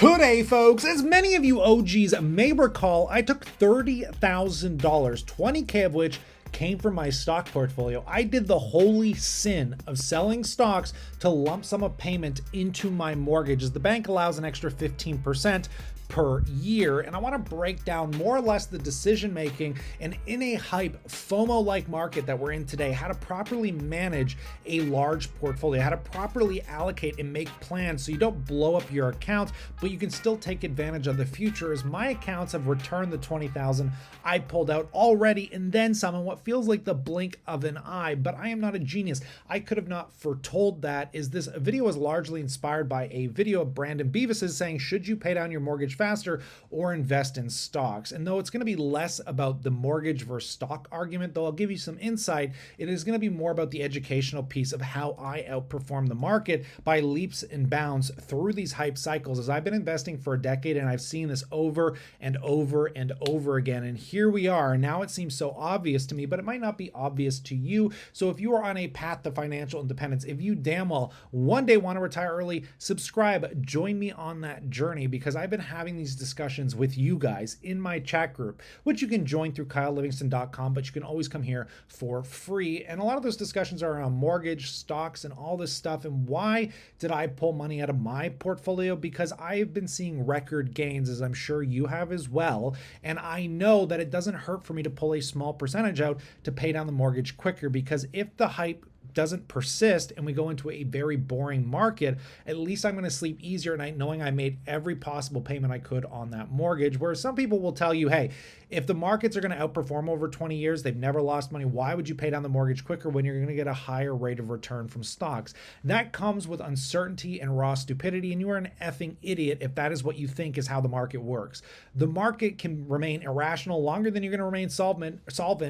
Today, folks, as many of you OGs may recall, I took $30,000, 20K of which came from my stock portfolio. I did the holy sin of selling stocks to lump sum a payment into my mortgage, as the bank allows an extra 15% per year. And I want to break down more or less the decision making and in a hype FOMO-like market that we're in today, how to properly manage a large portfolio, how to properly allocate and make plans so you don't blow up your account, but you can still take advantage of the future, as my accounts have returned the 20,000 I pulled out already and then some in what feels like the blink of an eye. But I am not a genius. I could have not foretold that. Is this video is largely inspired by a video of Brandon Beavis's saying, should you pay down your mortgage faster or invest in stocks? And though it's going to be less about the mortgage versus stock argument, though I'll give you some insight, it is going to be more about the educational piece of how I outperform the market by leaps and bounds through these hype cycles, as I've been investing for a decade and I've seen this over and over and over again. And here we are. Now it seems so obvious to me, but it might not be obvious to you. So if you are on a path to financial independence, if you damn well one day want to retire early, subscribe, join me on that journey, because I've been having these discussions with you guys in my chat group, which you can join through kylelivingston.com, but you can always come here for free. And a lot of those discussions are around mortgage, stocks, and all this stuff. And why did I pull money out of my portfolio? Because I've been seeing record gains, as I'm sure you have as well. And I know that it doesn't hurt for me to pull a small percentage out to pay down the mortgage quicker, because if the hype doesn't persist and we go into a very boring market, at least I'm going to sleep easier at night knowing I made every possible payment I could on that mortgage. Whereas some people will tell you, hey, if the markets are going to outperform over 20 years, they've never lost money, why would you pay down the mortgage quicker when you're going to get a higher rate of return from stocks? That comes with uncertainty and raw stupidity, and you are an effing idiot if that is what you think is how the market works. The market can remain irrational longer than you're going to remain solvent,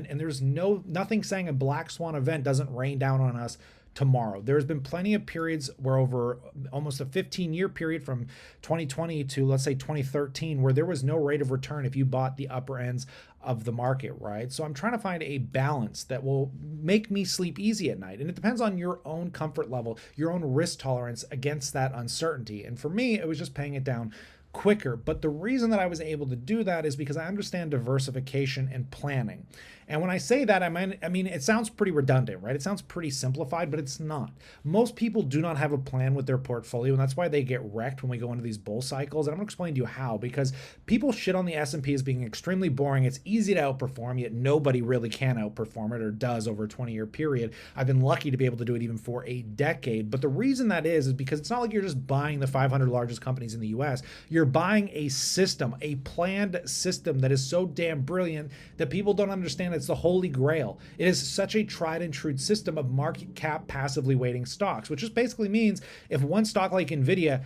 and there's nothing saying a black swan event doesn't rain down on us tomorrow. There's been plenty of periods where over almost a 15-year period from 2020 to, let's say, 2013, where there was no rate of return if you bought the upper ends of the market, right? So I'm trying to find a balance that will make me sleep easy at night. And it depends on your own comfort level, your own risk tolerance against that uncertainty. And for me, it was just paying it down quicker. But the reason that I was able to do that is because I understand diversification and planning. And when I say that, I mean, it sounds pretty redundant, right? It sounds pretty simplified, but it's not. Most people do not have a plan with their portfolio, and that's why they get wrecked when we go into these bull cycles. And I'm going to explain to you how, because people shit on the S&P as being extremely boring. It's easy to outperform, yet nobody really can outperform it, or does, over a 20-year period. I've been lucky to be able to do it even for a decade. But the reason that is because it's not like you're just buying the 500 largest companies in the US. You're buying a system, a planned system that is so damn brilliant that people don't understand it's the holy grail. It is such a tried and true system of market cap passively weighting stocks, which just basically means if one stock like Nvidia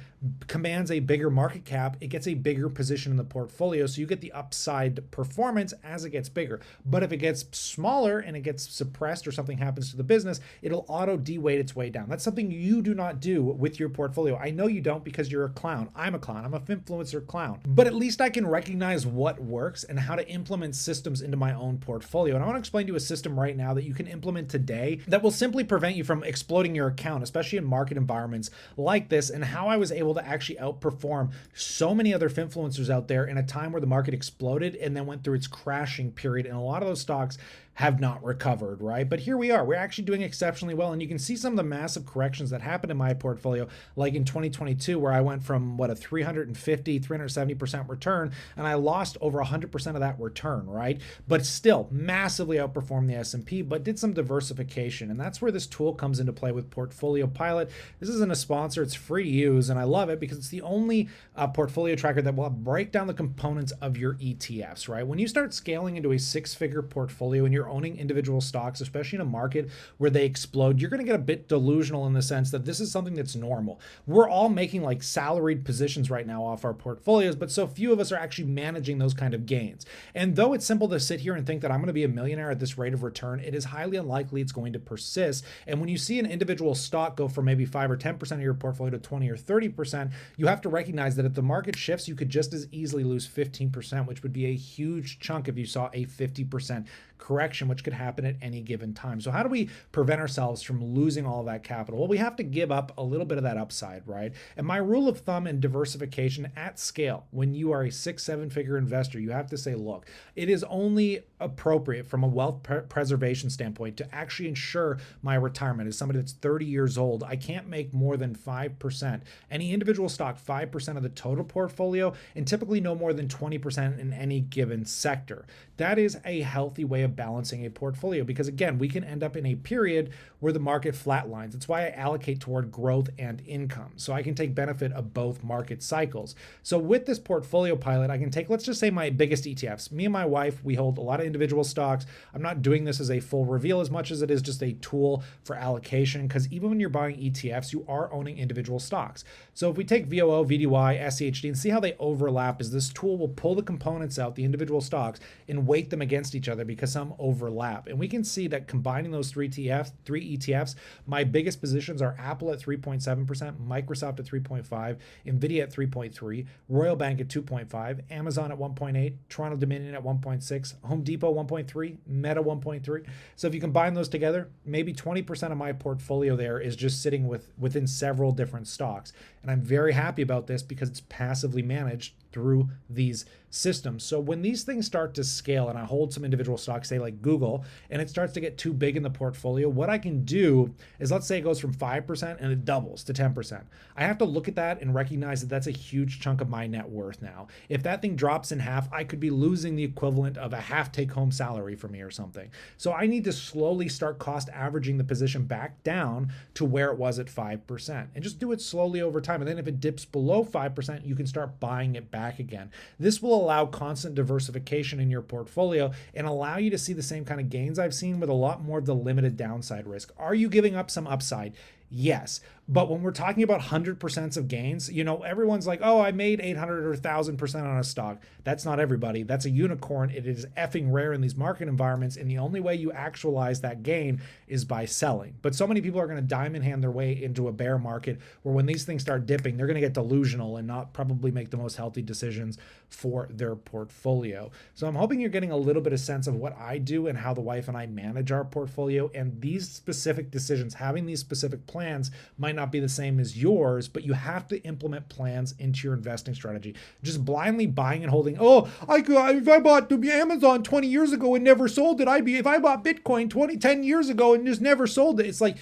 commands a bigger market cap, it gets a bigger position in the portfolio, so you get the upside performance as it gets bigger. But if it gets smaller and it gets suppressed or something happens to the business, it'll auto de-weight its way down. That's something you do not do with your portfolio. I know you don't, because you're a clown. I'm a clown. I'm a influencer clown. But at least I can recognize what works and how to implement systems into my own portfolio. And I want to explain to you a system right now that you can implement today that will simply prevent you from exploding your account, especially in market environments like this, and how I was able to actually outperform so many other influencers out there in a time where the market exploded and then went through its crashing period. And a lot of those stocks have not recovered, right? But here we are. We're actually doing exceptionally well. And you can see some of the massive corrections that happened in my portfolio, like in 2022, where I went from a 350, 370% return, and I lost over 100% of that return, right? But still massively outperformed the S&P, but did some diversification. And that's where this tool comes into play with Portfolio Pilot. This isn't a sponsor. It's free to use, and I love it because it's the only portfolio tracker that will break down the components of your ETFs, right? When you start scaling into a six-figure portfolio and you're owning individual stocks, especially in a market where they explode, you're going to get a bit delusional in the sense that this is something that's normal. We're all making like salaried positions right now off our portfolios, but so few of us are actually managing those kind of gains. And though it's simple to sit here and think that I'm going to be a millionaire at this rate of return, it is highly unlikely it's going to persist. And when you see an individual stock go from maybe 5 or 10% of your portfolio to 20 or 30%, you have to recognize that if the market shifts, you could just as easily lose 15%, which would be a huge chunk if you saw a 50% correction, which could happen at any given time. So how do we prevent ourselves from losing all of that capital? Well, we have to give up a little bit of that upside, right? And my rule of thumb in diversification at scale, when you are a 6-7 figure investor, you have to say, look, it is only appropriate from a wealth preservation standpoint to actually ensure my retirement. As somebody that's 30 years old, I can't make more than 5%. Any individual stock, 5% of the total portfolio, and typically no more than 20% in any given sector. That is a healthy way of balancing a portfolio because, again, we can end up in a period where the market flatlines. That's why I allocate toward growth and income, so I can take benefit of both market cycles. So with this portfolio pilot, I can take, let's just say, my biggest ETFs. Me and my wife, we hold a lot of individual stocks. I'm not doing this as a full reveal as much as it is just a tool for allocation, because even when you're buying ETFs, you are owning individual stocks. So if we take VOO, VDY, SCHD, and see how they overlap, is this tool will pull the components out, the individual stocks, and weight them against each other because some overlap. And we can see that combining those three ETFs, my biggest positions are Apple at 3.7%, Microsoft at 3.5%, Nvidia at 3.3%, Royal Bank at 2.5%, Amazon at 1.8%, Toronto Dominion at 1.6%, Home Depot 1.3%, Meta 1.3%. So if you combine those together, maybe 20% of my portfolio there is just sitting within several different stocks. And I'm very happy about this because it's passively managed through these systems. So when these things start to scale and I hold some individual stocks, say like Google, and it starts to get too big in the portfolio, what I can do is, let's say it goes from 5% and it doubles to 10%. I have to look at that and recognize that that's a huge chunk of my net worth now. If that thing drops in half, I could be losing the equivalent of a half take-home salary for me or something. So I need to slowly start cost averaging the position back down to where it was at 5% and just do it slowly over time. And then if it dips below 5%, you can start buying it back again. This will allow constant diversification in your portfolio and allow you to see the same kind of gains I've seen with a lot more of the limited downside risk. Are you giving up some upside? Yes. But when we're talking about 100% of gains, everyone's like, oh, I made 800 or 1,000% on a stock. That's not everybody. That's a unicorn. It is effing rare in these market environments. And the only way you actualize that gain is by selling. But so many people are going to diamond hand their way into a bear market where when these things start dipping, they're going to get delusional and not probably make the most healthy decisions for their portfolio. So I'm hoping you're getting a little bit of sense of what I do and how the wife and I manage our portfolio. And these specific decisions, having these specific plans might not be the same as yours, but you have to implement plans into your investing strategy. Just blindly buying and holding, if I bought Amazon 20 years ago and never sold it, if I bought Bitcoin 10 years ago and just never sold it. It's like,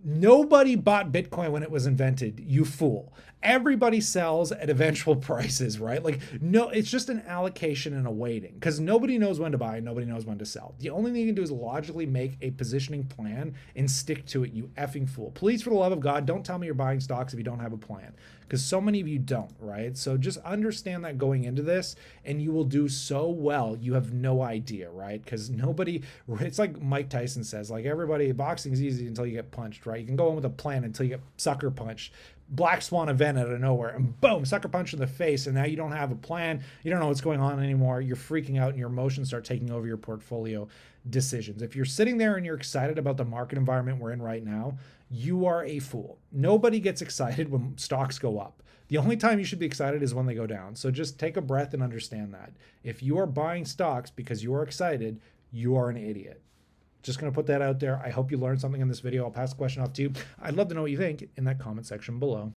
nobody bought Bitcoin when it was invented, you fool. Everybody sells at eventual prices, right? Like, no, it's just an allocation and a weighting because nobody knows when to buy, nobody knows when to sell. The only thing you can do is logically make a positioning plan and stick to it, you effing fool. Please, for the love of God, don't tell me you're buying stocks if you don't have a plan, because so many of you don't, right? So just understand that going into this and you will do so well. You have no idea, right? Because it's like Mike Tyson says, like, everybody, boxing is easy until you get punched, right? You can go in with a plan until you get sucker punched. Black swan event out of nowhere and boom, sucker punch in the face, and now you don't have a plan, you don't know what's going on anymore, you're freaking out and your emotions start taking over your portfolio decisions. If you're sitting there and you're excited about the market environment we're in right now, you are a fool. Nobody gets excited when stocks go up. The only time you should be excited is when they go down. So just take a breath and understand that. If you are buying stocks because you are excited, you are an idiot. Just going to put that out there. I hope you learned something in this video. I'll pass the question off to you. I'd love to know what you think in that comment section below.